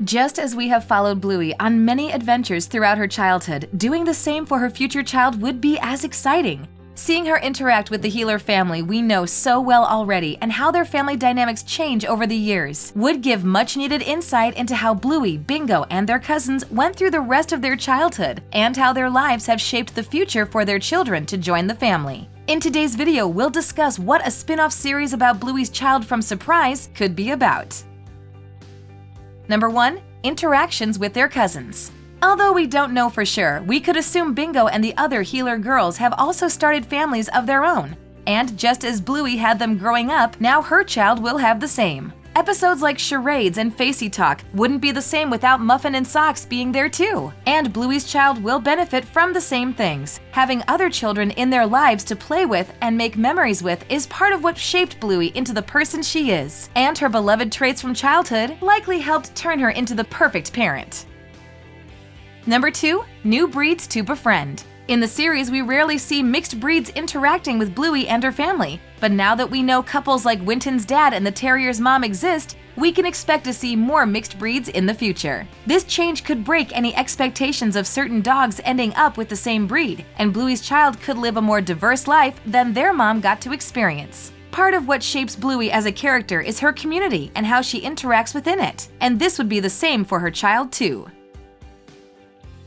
Just as we have followed Bluey on many adventures throughout her childhood, doing the same for her future child would be as exciting. Seeing her interact with the Healer family we know so well already and how their family dynamics change over the years would give much needed insight into how Bluey, Bingo, and their cousins went through the rest of their childhood and how their lives have shaped the future for their children to join the family. In today's video, we'll discuss what a spin-off series about Bluey's child from Surprise could be about. Number 1. Interactions with their cousins. Although we don't know for sure, we could assume Bingo and the other Healer girls have also started families of their own. And just as Bluey had them growing up, now her child will have the same. Episodes like Charades and Facey Talk wouldn't be the same without Muffin and Socks being there too. And Bluey's child will benefit from the same things. Having other children in their lives to play with and make memories with is part of what shaped Bluey into the person she is. And her beloved traits from childhood likely helped turn her into the perfect parent. Number 2. New breeds to befriend. In the series, we rarely see mixed breeds interacting with Bluey and her family, but now that we know couples like Winton's dad and the terrier's mom exist, we can expect to see more mixed breeds in the future. This change could break any expectations of certain dogs ending up with the same breed, and Bluey's child could live a more diverse life than their mom got to experience. Part of what shapes Bluey as a character is her community and how she interacts within it, and this would be the same for her child too.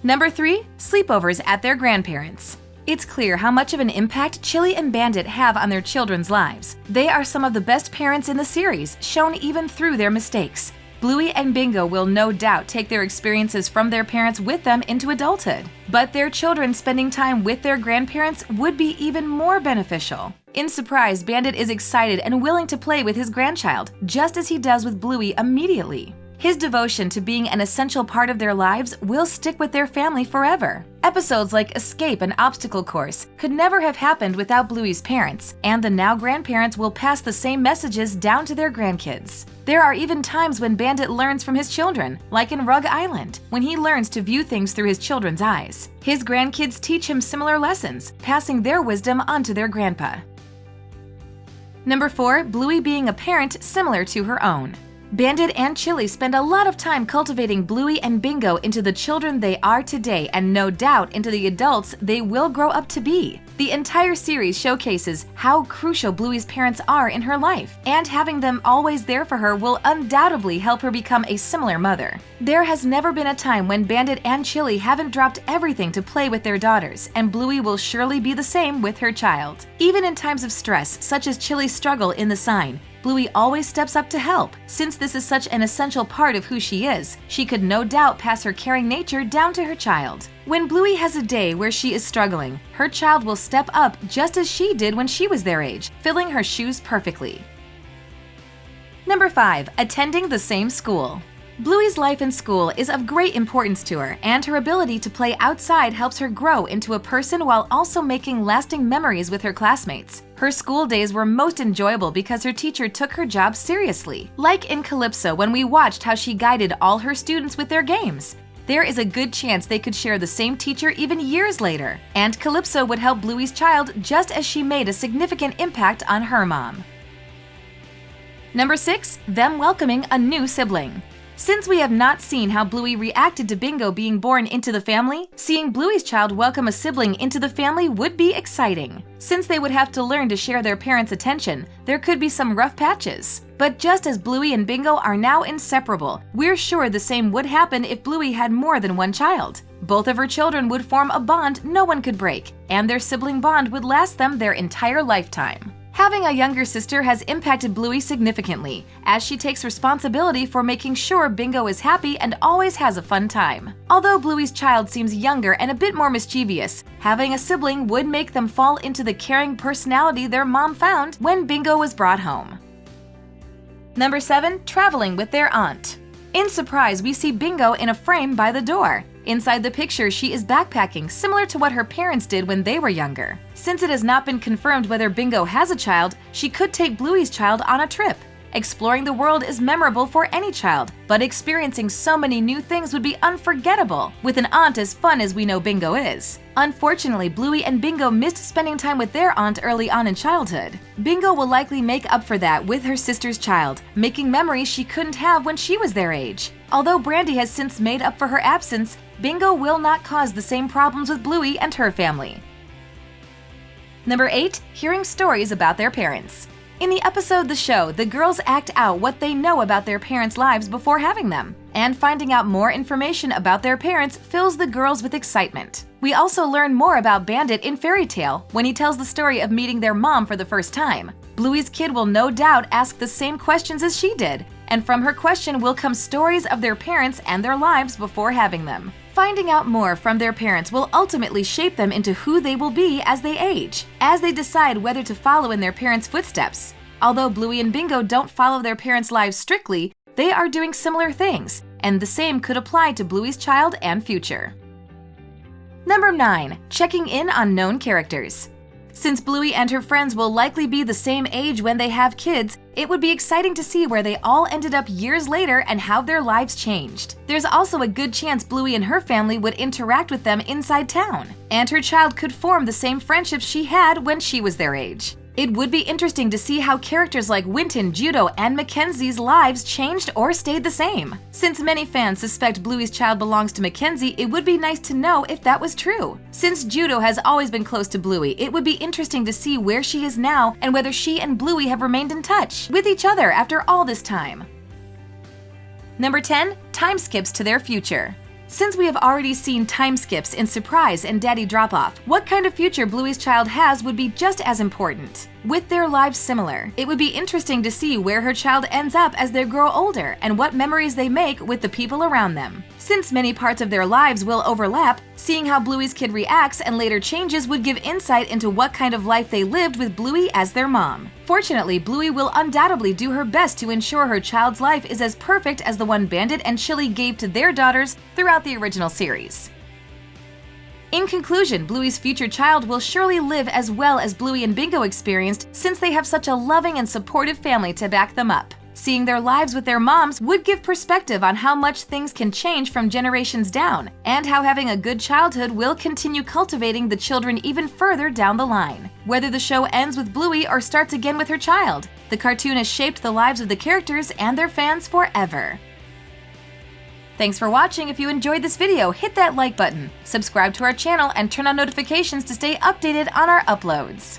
Number 3. Sleepovers at their grandparents'. It's clear how much of an impact Chili and Bandit have on their children's lives. They are some of the best parents in the series, shown even through their mistakes. Bluey and Bingo will no doubt take their experiences from their parents with them into adulthood. But their children spending time with their grandparents would be even more beneficial. In Surprise, Bandit is excited and willing to play with his grandchild, just as he does with Bluey immediately. His devotion to being an essential part of their lives will stick with their family forever. Episodes like Escape and Obstacle Course could never have happened without Bluey's parents, and the now grandparents will pass the same messages down to their grandkids. There are even times when Bandit learns from his children, like in Rug Island, when he learns to view things through his children's eyes. His grandkids teach him similar lessons, passing their wisdom onto their grandpa. Number 4. Bluey being a parent similar to her own. Bandit and Chili spend a lot of time cultivating Bluey and Bingo into the children they are today and no doubt into the adults they will grow up to be. The entire series showcases how crucial Bluey's parents are in her life, and having them always there for her will undoubtedly help her become a similar mother. There has never been a time when Bandit and Chili haven't dropped everything to play with their daughters, and Bluey will surely be the same with her child. Even in times of stress, such as Chili's struggle in The Sign, Bluey always steps up to help. Since this is such an essential part of who she is, she could no doubt pass her caring nature down to her child. When Bluey has a day where she is struggling, her child will step up just as she did when she was their age, filling her shoes perfectly. Number 5. Attending the same school. Bluey's life in school is of great importance to her, and her ability to play outside helps her grow into a person while also making lasting memories with her classmates. Her school days were most enjoyable because her teacher took her job seriously, like in Calypso when we watched how she guided all her students with their games. There is a good chance they could share the same teacher even years later, and Calypso would help Bluey's child just as she made a significant impact on her mom. Number 6. Them welcoming a new sibling. Since we have not seen how Bluey reacted to Bingo being born into the family, seeing Bluey's child welcome a sibling into the family would be exciting. Since they would have to learn to share their parents' attention, there could be some rough patches. But just as Bluey and Bingo are now inseparable, we're sure the same would happen if Bluey had more than one child. Both of her children would form a bond no one could break, and their sibling bond would last them their entire lifetime. Having a younger sister has impacted Bluey significantly, as she takes responsibility for making sure Bingo is happy and always has a fun time. Although Bluey's child seems younger and a bit more mischievous, having a sibling would make them fall into the caring personality their mom found when Bingo was brought home. Number 7. Traveling with their aunt. In Surprise, we see Bingo in a frame by the door. Inside the picture, she is backpacking, similar to what her parents did when they were younger. Since it has not been confirmed whether Bingo has a child, she could take Bluey's child on a trip. Exploring the world is memorable for any child, but experiencing so many new things would be unforgettable, with an aunt as fun as we know Bingo is. Unfortunately, Bluey and Bingo missed spending time with their aunt early on in childhood. Bingo will likely make up for that with her sister's child, making memories she couldn't have when she was their age. Although Brandy has since made up for her absence, Bingo will not cause the same problems with Bluey and her family. Number 8. Hearing stories about their parents. In the episode The Show, the girls act out what they know about their parents' lives before having them, and finding out more information about their parents fills the girls with excitement. We also learn more about Bandit in Fairy Tale when he tells the story of meeting their mom for the first time. Bluey's kid will no doubt ask the same questions as she did, and from her question will come stories of their parents and their lives before having them. Finding out more from their parents will ultimately shape them into who they will be as they age, as they decide whether to follow in their parents' footsteps. Although Bluey and Bingo don't follow their parents' lives strictly, they are doing similar things, and the same could apply to Bluey's child and future. Number 9. Checking in on known characters. Since Bluey and her friends will likely be the same age when they have kids, it would be exciting to see where they all ended up years later and how their lives changed. There's also a good chance Bluey and her family would interact with them inside town, and her child could form the same friendships she had when she was their age. It would be interesting to see how characters like Winton, Judo, and Mackenzie's lives changed or stayed the same. Since many fans suspect Bluey's child belongs to Mackenzie, it would be nice to know if that was true. Since Judo has always been close to Bluey, it would be interesting to see where she is now and whether she and Bluey have remained in touch with each other after all this time. Number 10. Time skips to their future. Since we have already seen time skips in Surprise and Daddy Drop-Off, what kind of future Bluey's child has would be just as important. With their lives similar, it would be interesting to see where her child ends up as they grow older and what memories they make with the people around them. Since many parts of their lives will overlap, seeing how Bluey's kid reacts and later changes would give insight into what kind of life they lived with Bluey as their mom. Fortunately, Bluey will undoubtedly do her best to ensure her child's life is as perfect as the one Bandit and Chili gave to their daughters throughout the original series. In conclusion, Bluey's future child will surely live as well as Bluey and Bingo experienced, since they have such a loving and supportive family to back them up. Seeing their lives with their moms would give perspective on how much things can change from generations down, and how having a good childhood will continue cultivating the children even further down the line. Whether the show ends with Bluey or starts again with her child, the cartoon has shaped the lives of the characters and their fans forever. Thanks for watching. If you enjoyed this video, hit that like button, subscribe to our channel, and turn on notifications to stay updated on our uploads.